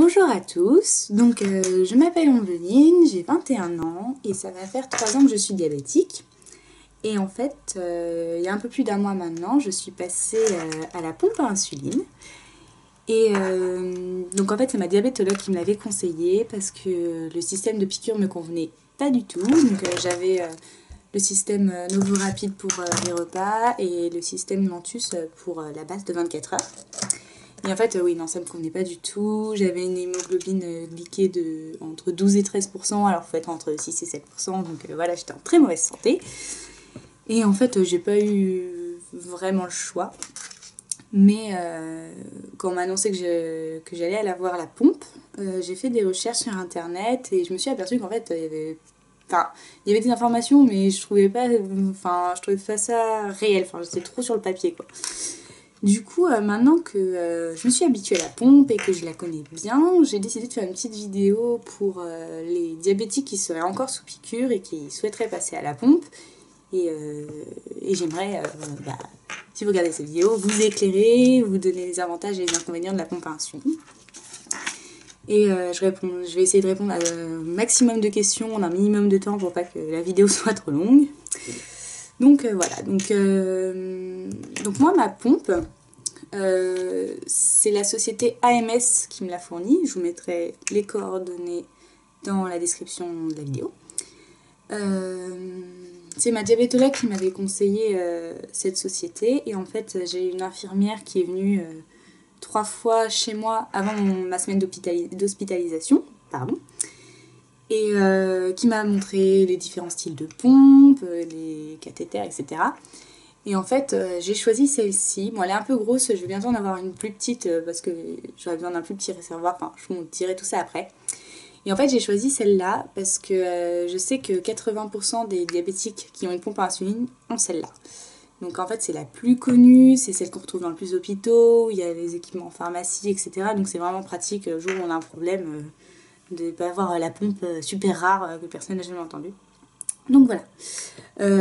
Bonjour à tous, je m'appelle Ombeline, j'ai 21 ans et ça va faire 3 ans que je suis diabétique. Et en fait, il y a un peu plus d'un mois maintenant, je suis passée à la pompe à insuline. Et donc en fait, c'est ma diabétologue qui me l'avait conseillé parce que le système de piqûre me convenait pas du tout. J'avais le système Novorapid pour les repas et le système Lantus pour la base de 24 heures. Et en fait, oui, non, ça me convenait pas du tout. J'avais une hémoglobine glyquée de entre 12 et 13%, alors il faut être entre 6 et 7%, voilà, j'étais en très mauvaise santé. Et en fait, j'ai pas eu vraiment le choix. Mais quand on m'a annoncé que j'allais aller voir la pompe, j'ai fait des recherches sur internet et je me suis aperçue qu'en fait, il y avait des informations, mais je trouvais pas ça réel. Enfin, j'étais trop sur le papier, quoi. Du coup, maintenant que je me suis habituée à la pompe et que je la connais bien, j'ai décidé de faire une petite vidéo pour les diabétiques qui seraient encore sous piqûre et qui souhaiteraient passer à la pompe. Et j'aimerais, si vous regardez cette vidéo, vous éclairer, vous donner les avantages et les inconvénients de la pompe à insuline. Et je vais essayer de répondre à un maximum de questions en un minimum de temps pour pas que la vidéo soit trop longue. Voilà, donc moi ma pompe, c'est la société AMS qui me l'a fournie. Je vous mettrai les coordonnées dans la description de la vidéo. C'est ma diabétologue qui m'avait conseillé cette société et en fait j'ai une infirmière qui est venue 3 fois chez moi avant ma semaine d'hospitalisation, et qui m'a montré les différents styles de pompe, les cathéters, etc. Et en fait, j'ai choisi celle-ci. Bon, elle est un peu grosse, je vais bientôt en avoir une plus petite parce que j'aurais besoin d'un plus petit réservoir. Enfin, je vous dirai tout ça après. Et en fait, j'ai choisi celle-là parce que je sais que 80% des diabétiques qui ont une pompe à insuline ont celle-là. Donc en fait, c'est la plus connue, c'est celle qu'on retrouve dans le plus d'hôpitaux, il y a les équipements en pharmacie, etc. Donc c'est vraiment pratique le jour où on a un problème de ne pas avoir la pompe super rare que personne n'a jamais entendue. Donc voilà.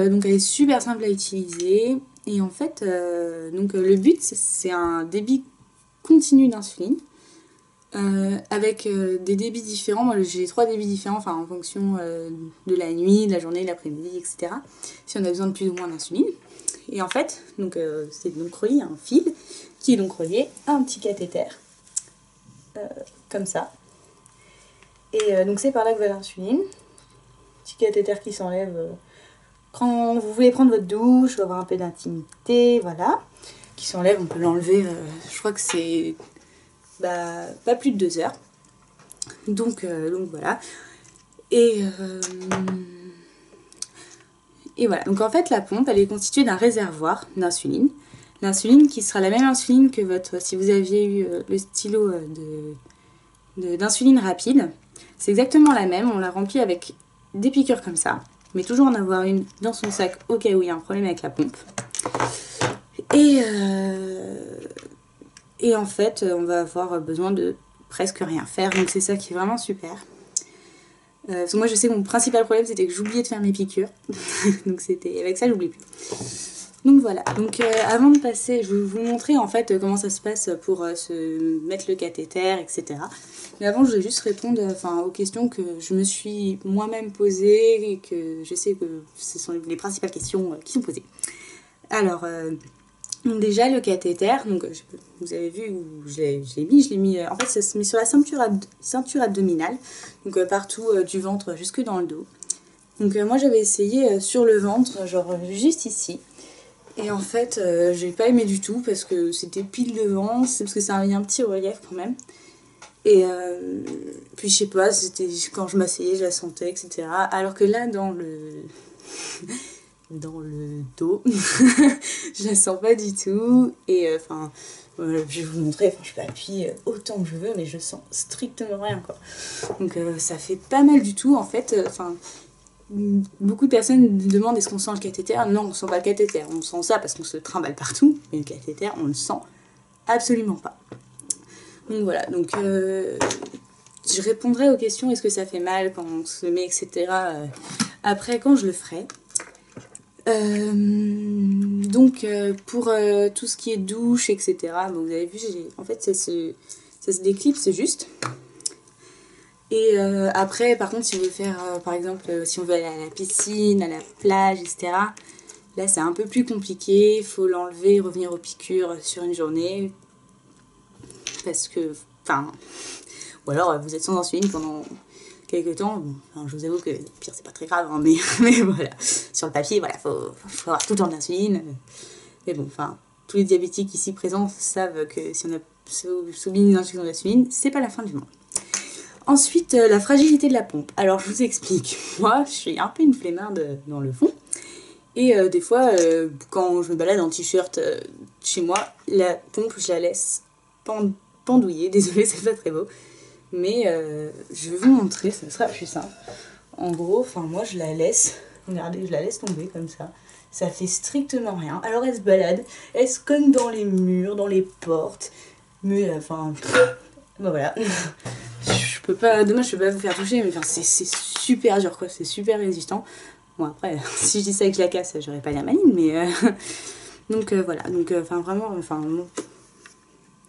Donc elle est super simple à utiliser. Et en fait, le but, c'est un débit continu d'insuline. Avec des débits différents. Moi j'ai 3 débits différents en fonction de la nuit, de la journée, de l'après-midi, etc. Si on a besoin de plus ou moins d'insuline. Et en fait, c'est donc relié à un fil qui est donc relié à un petit cathéter. Comme ça. Et donc c'est par là que va l'insuline. Petit cathéter qui s'enlève quand vous voulez prendre votre douche ou avoir un peu d'intimité, voilà. Qui s'enlève, on peut l'enlever, je crois que c'est pas plus de 2 heures. Donc voilà. Et voilà. Donc en fait, la pompe, elle est constituée d'un réservoir d'insuline. L'insuline qui sera la même insuline que si vous aviez eu le stylo d'insuline rapide. C'est exactement la même. On la remplit avec des piqûres comme ça. Mais toujours en avoir une dans son sac au cas où il y a un problème avec la pompe. Et en fait, on va avoir besoin de presque rien faire. Donc c'est ça qui est vraiment super. Parce que moi je sais que mon principal problème c'était que j'oubliais de faire mes piqûres. Donc c'était avec ça j'oublie plus. Donc voilà. Donc avant de passer, je vais vous montrer en fait comment ça se passe pour se mettre le cathéter, etc. Mais avant je voulais juste répondre aux questions que je me suis moi-même posées et que je sais que ce sont les principales questions qui sont posées. Alors donc déjà le cathéter, vous avez vu où je l'ai mis, en fait ça se met sur la ceinture abdominale, donc partout du ventre jusque dans le dos. Donc moi j'avais essayé sur le ventre, genre juste ici, et en fait j'ai pas aimé du tout parce que c'était pile devant, parce que ça avait un petit relief quand même. Et puis je sais pas, c'était quand je m'asseyais je la sentais, etc. Alors que là dans le dos, je la sens pas du tout. Et je vais vous montrer, je peux appuyer autant que je veux, mais je sens strictement rien, quoi. Donc ça fait pas mal du tout en fait. Beaucoup de personnes me demandent est-ce qu'on sent le cathéter. Non, on sent pas le cathéter, on sent ça parce qu'on se trimballe partout, mais le cathéter on le sent absolument pas. Donc voilà, je répondrai aux questions est-ce que ça fait mal quand on se met, etc. Après quand je le ferai. Pour tout ce qui est douche, etc. Vous avez vu, en fait, c'est Ça se déclipse juste. Et après, par contre, si on veut faire, par exemple, si on veut aller à la piscine, à la plage, etc., là, c'est un peu plus compliqué. Il faut l'enlever et revenir aux piqûres sur une journée. Parce que, enfin... Ou alors, vous êtes sans insuline pendant quelques temps. Bon, enfin, je vous avoue que, pire, c'est pas très grave, hein, mais voilà. Sur le papier, voilà, faut avoir tout le temps d'insuline. Mais bon, enfin, tous les diabétiques ici présents savent que si on a subi une injection d'insuline, c'est pas la fin du monde. Ensuite, la fragilité de la pompe. Alors, je vous explique. Moi, je suis un peu une flemmarde dans le fond. Et des fois, quand je me balade en t-shirt chez moi, la pompe, je la laisse pendouiller. Désolée, c'est pas très beau. Mais je vais vous montrer, ça sera plus simple. En gros, moi, je la laisse. Regardez, je la laisse tomber comme ça. Ça fait strictement rien. Alors, elle se balade. Elle se cogne dans les murs, dans les portes. Mais, enfin... Bon, voilà. Dommage, je peux pas vous faire toucher, mais c'est super dur, quoi. C'est super résistant. Bon, après, si je dis ça et que je la casse, j'aurais pas la maline, mais... Donc, voilà. Donc, vraiment, bon,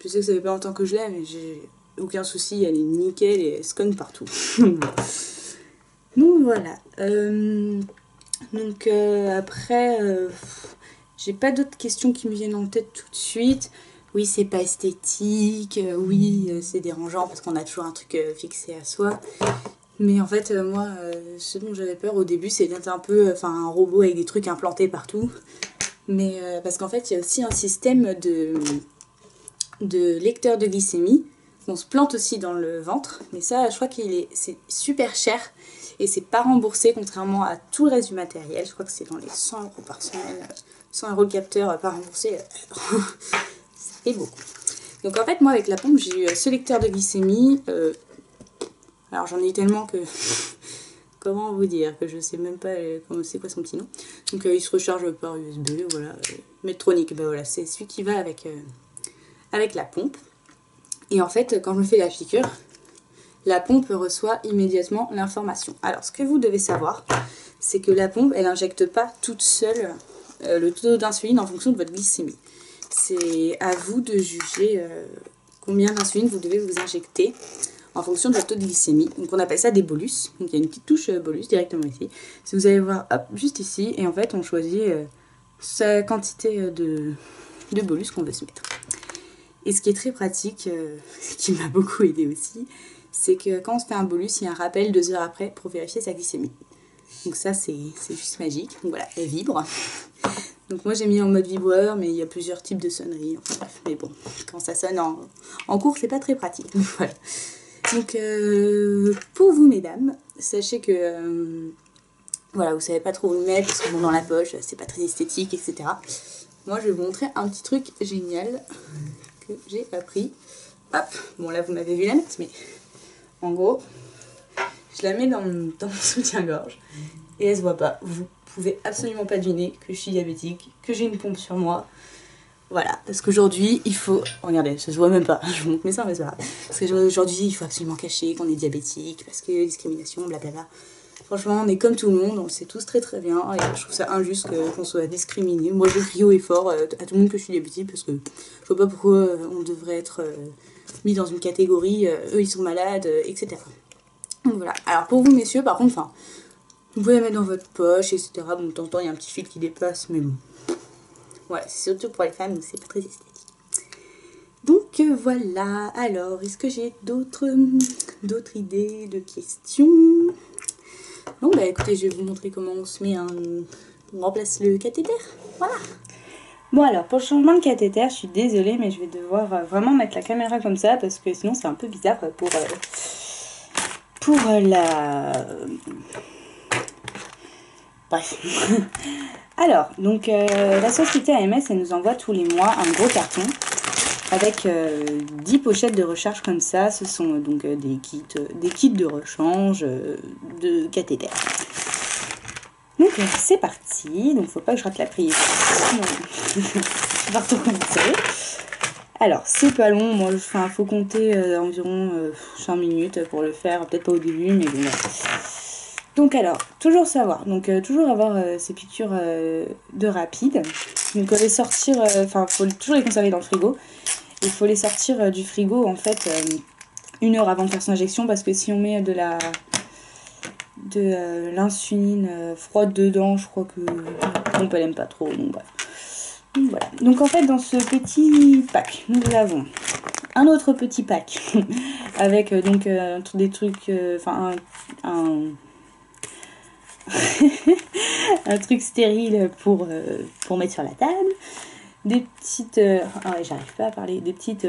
je sais que ça fait pas longtemps que je l'ai, mais j'ai aucun souci. Elle est nickel et elle se cogne partout. Donc, voilà. Après, j'ai pas d'autres questions qui me viennent en tête tout de suite. Oui, c'est pas esthétique, oui, c'est dérangeant parce qu'on a toujours un truc fixé à soi. Mais en fait, moi, ce dont j'avais peur au début, c'est d'être un peu un robot avec des trucs implantés partout. Mais parce qu'en fait, il y a aussi un système de lecteur de glycémie. On se plante aussi dans le ventre. Mais ça, je crois c'est super cher. Et c'est pas remboursé, contrairement à tout le reste du matériel. Je crois que c'est dans les 100 € par semaine. 100 € le capteur, pas remboursé. Ça fait beaucoup. Donc en fait, moi, avec la pompe, j'ai eu ce lecteur de glycémie. Alors j'en ai eu tellement que... Comment vous dire, que je sais même pas c'est quoi son petit nom. Donc il se recharge par USB, voilà. Medtronic, ben voilà, c'est celui qui va avec la pompe. Et en fait, quand je me fais la piqûre, la pompe reçoit immédiatement l'information. Alors ce que vous devez savoir, c'est que la pompe, elle injecte pas toute seule le taux d'insuline en fonction de votre glycémie. C'est à vous de juger combien d'insuline vous devez vous injecter en fonction de votre taux de glycémie. Donc on appelle ça des bolus. Donc il y a une petite touche bolus directement ici. Si vous allez voir, hop, juste ici, et en fait on choisit sa quantité de bolus qu'on veut se mettre. Et ce qui est très pratique, ce qui m'a beaucoup aidé aussi, c'est que quand on se fait un bolus, il y a un rappel 2 heures après pour vérifier sa glycémie. Donc ça c'est juste magique. Donc voilà, elle vibre. Donc moi j'ai mis en mode vibreur, mais il y a plusieurs types de sonneries. Enfin bref, mais bon, quand ça sonne en cours, c'est pas très pratique. Voilà. Donc pour vous mesdames, sachez que voilà, vous savez pas trop où le mettre, parce que bon, dans la poche, c'est pas très esthétique, etc. Moi je vais vous montrer un petit truc génial que j'ai appris. Hop, bon là vous m'avez vu la mettre, mais en gros, je la mets dans mon soutien-gorge et elle se voit pas. Vous pouvez absolument pas deviner que je suis diabétique, que j'ai une pompe sur moi. Voilà, parce qu'aujourd'hui, il faut... Regardez, ça se voit même pas, je vous montre mes seins, mais c'est pas grave. Parce qu'aujourd'hui, il faut absolument cacher qu'on est diabétique, parce que discrimination, blablabla. Franchement, on est comme tout le monde, on le sait tous très très bien, et je trouve ça injuste qu'on soit discriminé. Moi, je crie haut et fort à tout le monde que je suis diabétique, parce que je vois pas pourquoi on devrait être mis dans une catégorie, eux ils sont malades, etc. Donc voilà, alors pour vous messieurs, par contre, vous pouvez la mettre dans votre poche, etc. Bon, de temps en temps, il y a un petit fil qui dépasse, mais bon. Voilà, c'est surtout pour les femmes où c'est pas très esthétique. Donc voilà, alors, est-ce que j'ai d'autres idées, de questions? Non, bah écoutez, je vais vous montrer comment on se met on remplace le cathéter, voilà. Bon alors, pour le changement de cathéter, je suis désolée, mais je vais devoir vraiment mettre la caméra comme ça, parce que sinon c'est un peu bizarre pour la... Bref. Alors, donc la société AMS, elle nous envoie tous les mois un gros carton avec 10 pochettes de recharge comme ça. Ce sont donc des kits de rechange de cathéter. Donc c'est parti. Donc faut pas que je rate la prise. Sinon, je vais recommencer. Alors c'est pas long. Moi, faut compter environ 5 minutes pour le faire. Peut-être pas au début, mais bon. Donc alors, toujours savoir, toujours avoir ces piqûres de rapide. Donc les sortir, faut toujours les conserver dans le frigo. Il faut les sortir du frigo en fait 1 heure avant de faire son injection, parce que si on met de l'insuline froide dedans, je crois que mon père n'aime pas trop. Donc bref. Donc voilà. Donc en fait dans ce petit pack, nous avons un autre petit pack avec donc des trucs, enfin un truc stérile pour mettre sur la table, des petites, ah ouais, j'arrive pas à parler, des petites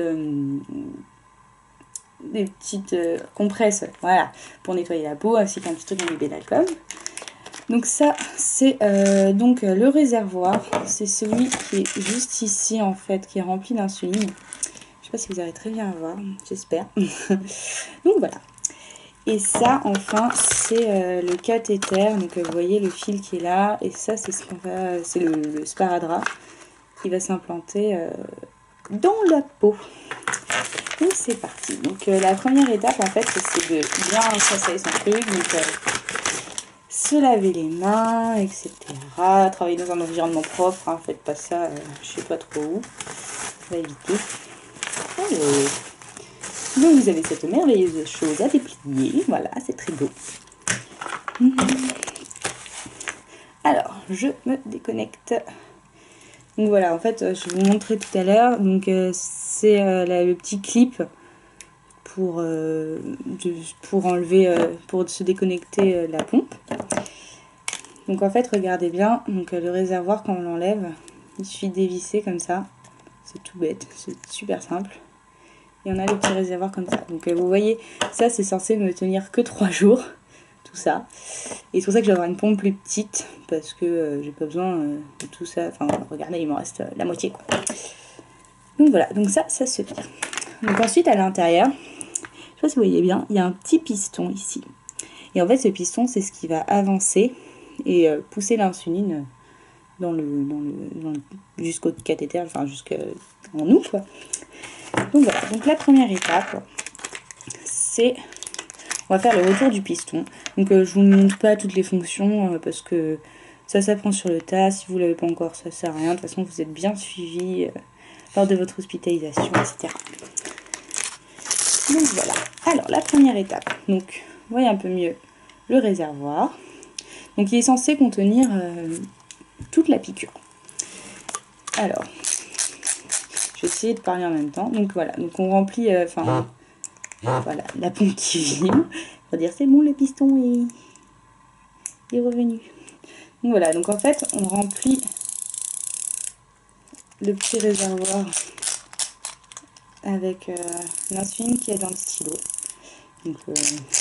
compresses, voilà, pour nettoyer la peau, ainsi qu'un petit truc en bébé d'alcool. Donc ça, c'est le réservoir, c'est celui qui est juste ici en fait, qui est rempli d'insuline. Je sais pas si vous arrivez très bien à voir, j'espère. Donc voilà. Et ça, enfin, c'est le cathéter. Donc vous voyez le fil qui est là, et ça, c'est ce qu'on va, c'est le sparadrap qui va s'implanter dans la peau. Donc c'est parti. Donc la première étape en fait c'est de bien installer son truc, donc se laver les mains, etc. Travailler dans un environnement propre, hein, faites pas ça je sais pas trop où, on va éviter. Alors, donc vous avez cette merveilleuse chose à déplier, voilà, c'est très beau. Alors je me déconnecte. Donc voilà, en fait je vous montrais tout à l'heure, donc c'est le petit clip pour enlever, pour se déconnecter la pompe. Donc en fait regardez bien, donc le réservoir quand on l'enlève, il suffit de dévisser comme ça, c'est tout bête, c'est super simple. Et on a le petit réservoir comme ça. Donc vous voyez, ça c'est censé me tenir que 3 jours, tout ça. Et c'est pour ça que je vais avoir une pompe plus petite, parce que j'ai pas besoin de tout ça. Enfin regardez, il m'en reste la moitié quoi. Donc voilà, donc ça se vire. Donc ensuite à l'intérieur, je sais pas si vous voyez bien, il y a un petit piston ici. Et en fait ce piston c'est ce qui va avancer et pousser l'insuline jusqu'au cathéter, enfin jusqu'en nous quoi. Donc voilà, donc la première étape c'est, on va faire le retour du piston. Donc je vous montre pas toutes les fonctions parce que ça s'apprend sur le tas. Si vous l'avez pas encore, ça sert à rien. De toute façon vous êtes bien suivi lors de votre hospitalisation, etc. Donc voilà. Alors la première étape, donc vous voyez un peu mieux le réservoir. Donc il est censé contenir toute la piqûre. Alors, je vais essayer de parler en même temps. Donc voilà, donc on remplit, voilà, la pompe qui vibre. On va dire c'est bon, le piston est revenu. Donc voilà, donc en fait on remplit le petit réservoir avec l'insuline qui est dans le stylo. Donc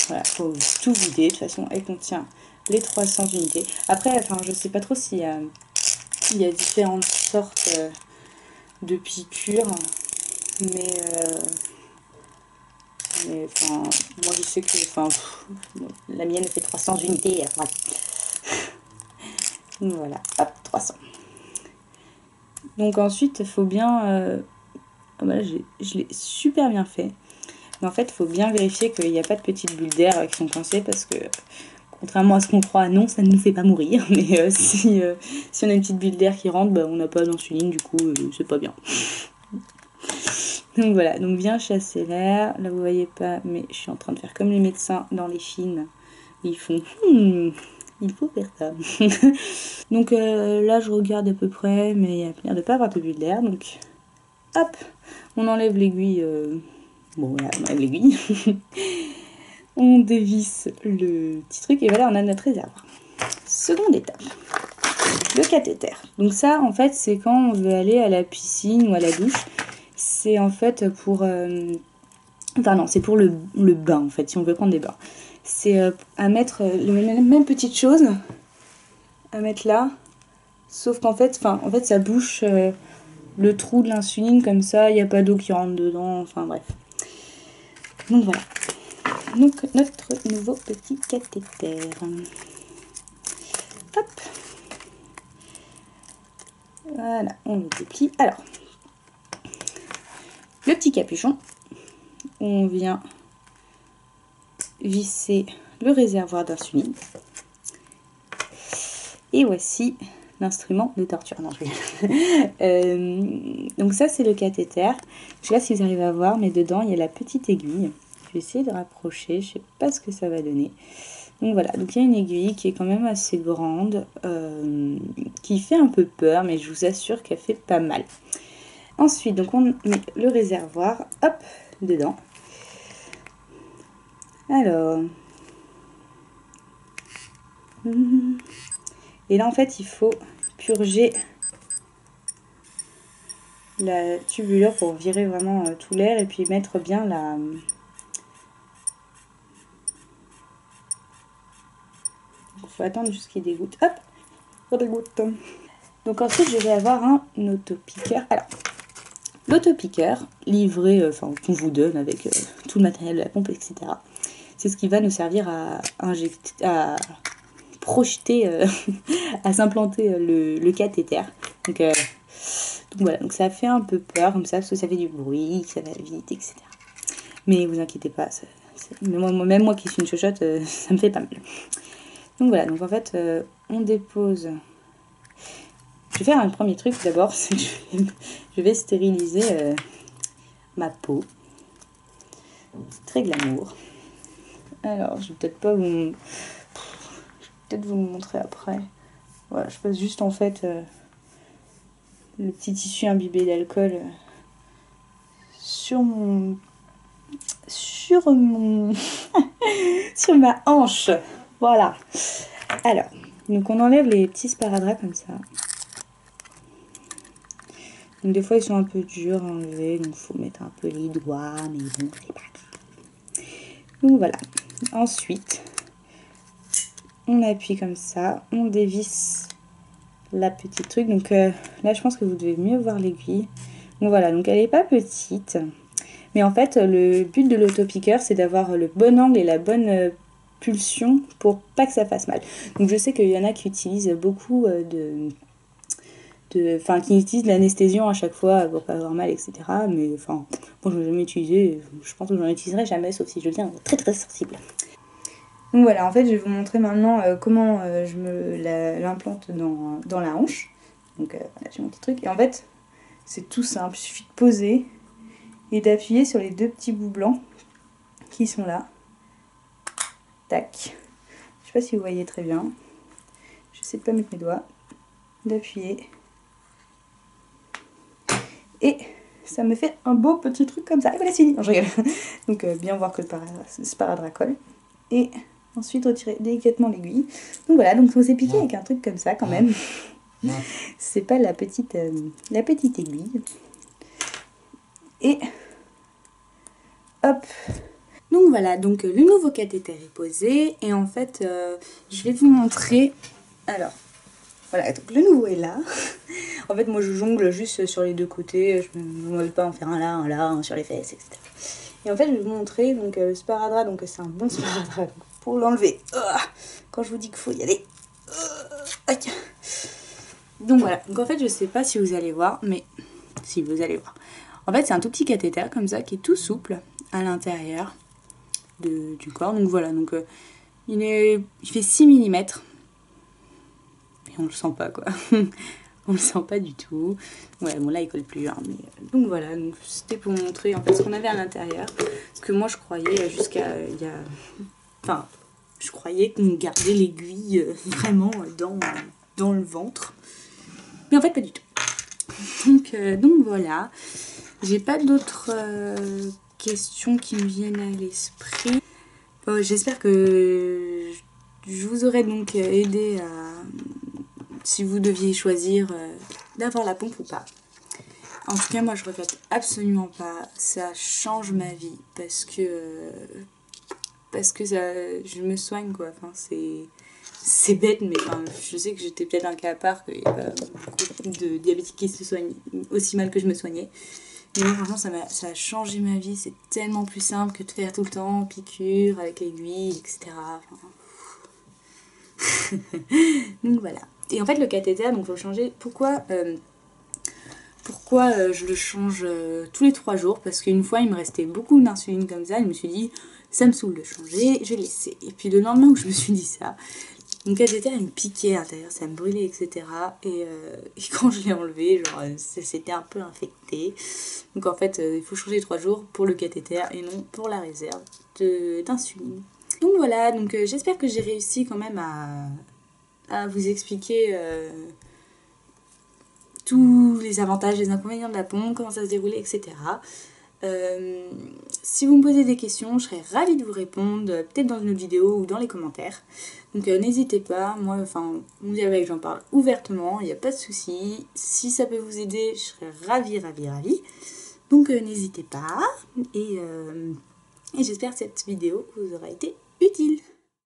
voilà, faut tout vider. De toute façon, elle contient les 300 unités. Après, enfin, je sais pas trop s'il y a différentes sortes de piqûres, mais enfin, moi je sais que, enfin, la mienne fait 300 unités. Voilà. Voilà, hop, 300. Donc ensuite, il faut bien, voilà, je l'ai super bien fait. Mais en fait, il faut bien vérifier qu'il n'y a pas de petites bulles d'air qui sont coincées, parce que contrairement à ce qu'on croit, non, ça ne nous fait pas mourir. Mais si on a une petite bulle d'air qui rentre, bah, on n'a pas d'insuline, du coup, c'est pas bien. Donc voilà, donc bien chasser l'air. Là, vous voyez pas, mais je suis en train de faire comme les médecins dans les films. Ils font il faut faire ça. Donc là, je regarde à peu près, mais il y a l'air de pas avoir de bulle d'air. Donc hop, on enlève l'aiguille. Bon, voilà, on enlève l'aiguille. On dévisse le petit truc et voilà, on a notre réservoir. Seconde étape, le cathéter. Donc ça, en fait, c'est quand on veut aller à la piscine ou à la douche. C'est en fait pour... enfin non, c'est pour le bain, en fait, si on veut prendre des bains. C'est à mettre les mêmes petites choses à mettre là, sauf qu'en fait, ça bouche le trou de l'insuline, comme ça, il n'y a pas d'eau qui rentre dedans, enfin bref. Donc voilà. Donc notre nouveau petit cathéter. Hop. Voilà, on le déplie. Alors, le petit capuchon, on vient visser le réservoir d'insuline. Et voici instrument de torture. Non, je rigole. Donc ça, c'est le cathéter. Je sais pas si vous arrivez à voir, mais dedans, il y a la petite aiguille. Je vais essayer de rapprocher, je sais pas ce que ça va donner. Donc voilà, donc il y a une aiguille qui est quand même assez grande, qui fait un peu peur, mais je vous assure qu'elle fait pas mal. Ensuite, donc on met le réservoir, hop, dedans. Alors... Et là, en fait, il faut purger la tubulure pour virer vraiment tout l'air et puis mettre bien la... Il faut attendre jusqu'il dégoutte. Hop, ça dégoutte. Donc ensuite, je vais avoir un autopiqueur. Alors, l'autopiqueur livré, enfin qu'on vous donne avec tout le matériel de la pompe, etc. C'est ce qui va nous servir à injecter, à projeter, à s'implanter le cathéter. Donc voilà, donc ça fait un peu peur comme ça, parce que ça fait du bruit, que ça va vite, etc. Mais vous inquiétez pas, même moi qui suis une chochotte, ça me fait pas mal. Donc voilà, donc en fait, on dépose... Je vais faire un premier truc d'abord, c'est que je vais stériliser ma peau. C'est très glamour. Alors, je vais peut-être pas vous... peut-être vous le montrer après. Voilà, je passe juste en fait le petit tissu imbibé d'alcool sur sur ma hanche. Voilà. Alors, donc on enlève les petits sparadraps comme ça. Donc des fois ils sont un peu durs à enlever, donc il faut mettre un peu les doigts, mais bon, c'est pas grave. Donc voilà. Ensuite, on appuie comme ça, on dévisse la petite truc. Donc là, je pense que vous devez mieux voir l'aiguille. Donc voilà, donc elle n'est pas petite. Mais en fait, le but de l'autopiqueur, c'est d'avoir le bon angle et la bonne pulsion pour pas que ça fasse mal. Donc je sais qu'il y en a qui utilisent beaucoup qui utilisent l'anesthésion à chaque fois pour pas avoir mal, etc. Mais enfin, moi je n'ai jamais utilisé, je pense que je n'en utiliserai jamais, sauf si je deviens très très sensible. Donc voilà, en fait je vais vous montrer maintenant comment je l'implante dans la hanche. Donc voilà, j'ai mon petit truc. Et en fait, c'est tout simple, il suffit de poser et d'appuyer sur les deux petits bouts blancs qui sont là. Tac. Je sais pas si vous voyez très bien. J'essaie de pas mettre mes doigts. D'appuyer. Et ça me fait un beau petit truc comme ça. Et voilà, c'est fini. Non, je rigole. Donc bien voir que le sparadrap colle. Et ensuite retirer délicatement l'aiguille. Donc voilà, donc on s'est piqué avec un truc comme ça quand même. C'est pas la petite aiguille. Et hop. Donc voilà, donc le nouveau cathéter est posé. Et en fait, je vais vous montrer. Alors, voilà, donc le nouveau est là. En fait, moi je jongle juste sur les deux côtés. Je ne veux pas en faire un là, un sur les fesses, etc. Et en fait, je vais vous montrer donc, le sparadrap. Donc c'est un bon sparadrap pour l'enlever. Quand je vous dis qu'il faut y aller. Donc voilà, donc en fait, je sais pas si vous allez voir, mais si vous allez voir. En fait, c'est un tout petit cathéter comme ça qui est tout souple à l'intérieur du corps. Donc voilà, donc il fait 6 mm. Et on le sent pas quoi. On le sent pas du tout. Ouais, bon là il colle plus. Hein, mais, donc voilà, donc c'était pour montrer en fait ce qu'on avait à l'intérieur. Parce que moi je croyais jusqu'à il y a... Enfin, je croyais qu'on gardait l'aiguille vraiment dans le ventre. Mais en fait pas du tout. Donc voilà. J'ai pas d'autres questions qui me viennent à l'esprit. J'espère que je vous aurai donc aidé à... si vous deviez choisir d'avoir la pompe ou pas. En tout cas, moi, je regrette absolument pas. Ça change ma vie parce que ça, je me soigne, quoi. Enfin, c'est bête, mais enfin, je sais que j'étais peut-être un cas à part, qu'il n'y a pas beaucoup de diabétiques qui se soignent aussi mal que je me soignais. Mais moi, franchement, ça a changé ma vie. C'est tellement plus simple que de faire tout le temps piqûre avec aiguille, etc. Enfin... Donc voilà. Et en fait, le cathéter, donc faut le changer. Pourquoi je le change tous les 3 jours? Parce qu'une fois, il me restait beaucoup d'insuline comme ça. Je me suis dit, ça me saoule de changer, je vais laisser. Et puis le lendemain où je me suis dit ça, Mon cathéter il me piquait à l'intérieur, ça me brûlait, etc. Et quand je l'ai enlevé, genre c'était un peu infecté. Donc en fait, il faut changer 3 jours pour le cathéter et non pour la réserve d'insuline. Donc voilà, donc j'espère que j'ai réussi quand même à vous expliquer tous les avantages, les inconvénients de la pompe, comment ça se déroulait, etc. Si vous me posez des questions, je serais ravie de vous répondre, peut-être dans une autre vidéo ou dans les commentaires. Donc n'hésitez pas, moi, vous savez que j'en parle ouvertement, il n'y a pas de souci. Si ça peut vous aider, je serais ravie. Donc n'hésitez pas, et j'espère que cette vidéo vous aura été utile.